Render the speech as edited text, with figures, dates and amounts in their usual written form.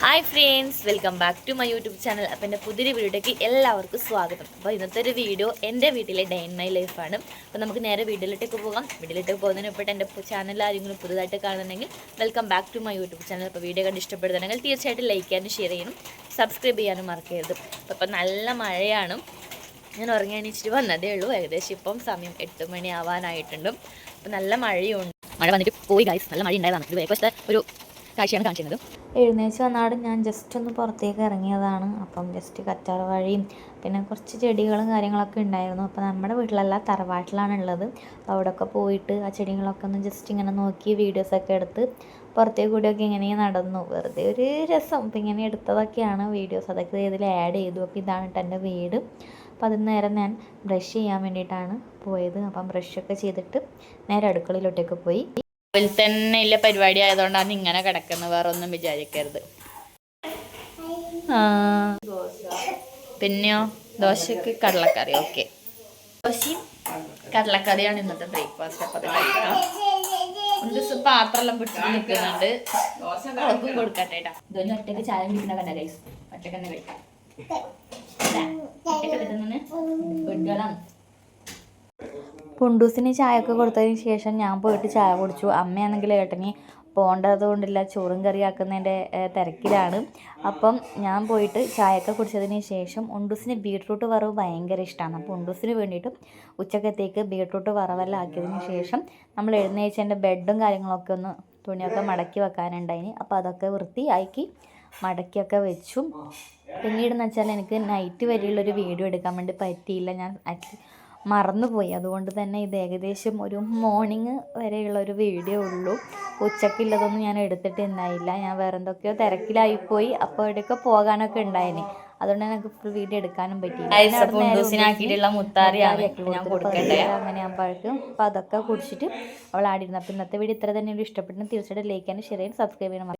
Hi friends, welcome back to my YouTube channel. അപ്പോൾ എൻ്റെ പുതിയൊരു വീഡിയോയിലേക്ക് എല്ലാവർക്കും സ്വാഗതം. അപ്പോൾ ഇന്നത്തെ ഒരു വീഡിയോ എൻ്റെ വീട്ടിലെ ഡേ ഇൻ മൈ ലൈഫാണ്. അപ്പോൾ നമുക്ക് നേരെ വീഡിയോയിലേക്ക് പോകാം. വീഡിയോയിലേക്ക് പോകുന്നതിന് മുമ്പായിട്ട് എൻ്റെ ചാനൽ ആരെങ്കിലും പുതുതായിട്ട് കാണുന്നുണ്ടെങ്കിൽ welcome back to my YouTube channel. അപ്പോൾ വീഡിയോ കണ്ട് ഇഷ്ടപ്പെടുന്നുണ്ടെങ്കിൽ തീർച്ചയായിട്ടും ലൈക്ക് ചെയ്യാനും ഷെയർ ചെയ്യാനും സബ്സ്ക്രൈബ് ചെയ്യാനും മറക്കരുത്. അപ്പോൾ നല്ല മഴയാണ്. ഞാൻ ഉറങ്ങി എണീച്ചിട്ട് വന്നതേ ഉള്ളൂ. ഏകദേശം ഇപ്പം സമയം 8 മണി ആവാനായിട്ടുണ്ട്. അപ്പോൾ നല്ല മഴയുണ്ട്. മഴ വന്നിട്ട് പോയി ഗൈസ്. നല്ല മഴ ഉണ്ടായതാണ്. ഇത് വേഗത്തെ ഒരു കാഴ്ചയാണ് കാണിച്ചിരുന്നത്. എഴുന്നേച്ച് വന്നാട് ഞാൻ ജസ്റ്റ് ഒന്ന് പുറത്തേക്ക് ഇറങ്ങിയതാണ്. അപ്പം ജസ്റ്റ് കറ്റാർ വഴിയും പിന്നെ കുറച്ച് ചെടികളും കാര്യങ്ങളൊക്കെ ഉണ്ടായിരുന്നു. അപ്പോൾ നമ്മുടെ വീട്ടിലല്ല, തറവാട്ടിലാണുള്ളത്. അപ്പോൾ അവിടെയൊക്കെ പോയിട്ട് ആ ചെടികളൊക്കെ ഒന്ന് ജസ്റ്റ് ഇങ്ങനെ നോക്കി വീഡിയോസൊക്കെ എടുത്ത് പുറത്തേക്ക് കൂടിയൊക്കെ ഇങ്ങനെ നടന്നു. വെറുതെ ഒരു രസം. അപ്പോൾ ഇങ്ങനെ എടുത്തതൊക്കെയാണ് വീഡിയോസ്. അതൊക്കെ ഇതിൽ ആഡ് ചെയ്തു. അപ്പോൾ ഇതാണ് എൻ്റെ വീട്. അപ്പോൾ അതിന് നേരം ഞാൻ ബ്രഷ് ചെയ്യാൻ വേണ്ടിയിട്ടാണ് പോയത്. അപ്പം ബ്രഷൊക്കെ ചെയ്തിട്ട് നേരെ അടുക്കളയിലോട്ടേക്ക് പോയി. അതിൽ തന്നെ ഇല്ല പരിപാടി ആയതുകൊണ്ടാണ് ഇങ്ങനെ കിടക്കുന്നത്, വേറെ ഒന്നും വിചാരിക്കരുത്. പിന്നെയോ ദോശക്ക് കടലക്കറി. ഓക്കെ, ദോശയും കടലക്കറിയാണ് ഇന്നത്തെ ബ്രേക്ക്ഫാസ്റ്റ്. അപ്പം അത് കഴിക്കാം. ഒന്ന് പാത്രമെല്ലാം പിടിച്ചിട്ട് നിൽക്കുന്നുണ്ട്. അവൾക്കും കൊടുക്കട്ടെ കേട്ടോ. ഇതൊന്നും ഒറ്റയ്ക്ക് ചായ കുടിക്കുന്ന കണ്ട ഗൈസ്. ഒറ്റയ്ക്ക് തന്നെ കഴിക്കാം. ഒറ്റയ്ക്ക് കിട്ടുന്നതിന് വീടുകളാണ്. പുണ്ടൂസിന് ചായയൊക്കെ കൊടുത്തതിന് ശേഷം ഞാൻ പോയിട്ട് ചായ കുടിച്ചു. അമ്മയാണെങ്കിൽ ഏട്ടന് പോകേണ്ടത് കൊണ്ടില്ല, ചോറും കറി ആക്കുന്നതിൻ്റെ തിരക്കിലാണ്. അപ്പം ഞാൻ പോയിട്ട് ചായയൊക്കെ കുടിച്ചതിന് ശേഷം ഉണ്ടൂസിന് ബീട്രൂട്ട് വറവ് ഭയങ്കര ഇഷ്ടമാണ്. അപ്പോൾ ഉണ്ടൂസിന് വേണ്ടിയിട്ട് ഉച്ചക്കത്തേക്ക് ബീട്രൂട്ട് വറവെല്ലാം ആക്കിയതിന് ശേഷം നമ്മൾ എഴുന്നേച്ചതിൻ്റെ ബെഡും കാര്യങ്ങളൊക്കെ ഒന്ന് തുണിയൊക്കെ മടക്കി വെക്കാനുണ്ടായിന്. അപ്പോൾ അതൊക്കെ വൃത്തിയാക്കി മടക്കിയൊക്കെ വെച്ചു. പിന്നീടെന്ന് വെച്ചാൽ എനിക്ക് നൈറ്റ് വരെയുള്ളൊരു വീഡിയോ എടുക്കാൻ വേണ്ടി പറ്റിയില്ല. ഞാൻ മറന്നുപോയി. അതുകൊണ്ട് തന്നെ ഇത് ഏകദേശം ഒരു മോർണിംഗ് വരെയുള്ളൊരു വീഡിയോ ഉള്ളൂ. ഉച്ചക്കുള്ളതൊന്നും ഞാൻ എടുത്തിട്ടുണ്ടായില്ല. ഞാൻ വേറെ എന്തൊക്കെയോ തിരക്കിലായിപ്പോയി. അപ്പോൾ എവിടെയൊക്കെ പോകാനൊക്കെ ഉണ്ടായിന്. അതുകൊണ്ട് എനിക്ക് ഫുൾ വീഡിയോ എടുക്കാനും പറ്റിയില്ല. അങ്ങനെ ആകുമ്പോഴേക്കും അപ്പോൾ അതൊക്കെ കുടിച്ചിട്ട് അവൾ ആടിയിരുന്നു. അപ്പോൾ ഇന്നത്തെ വീഡിയോ ഇത്ര തന്നെ ഇഷ്ടപ്പെട്ടു. തീർച്ചയായിട്ടും ലൈക്ക് ചെയ്യാനും ഷെയർ ചെയ്യാനും സബ്സ്ക്രൈബ് ചെയ്യണം.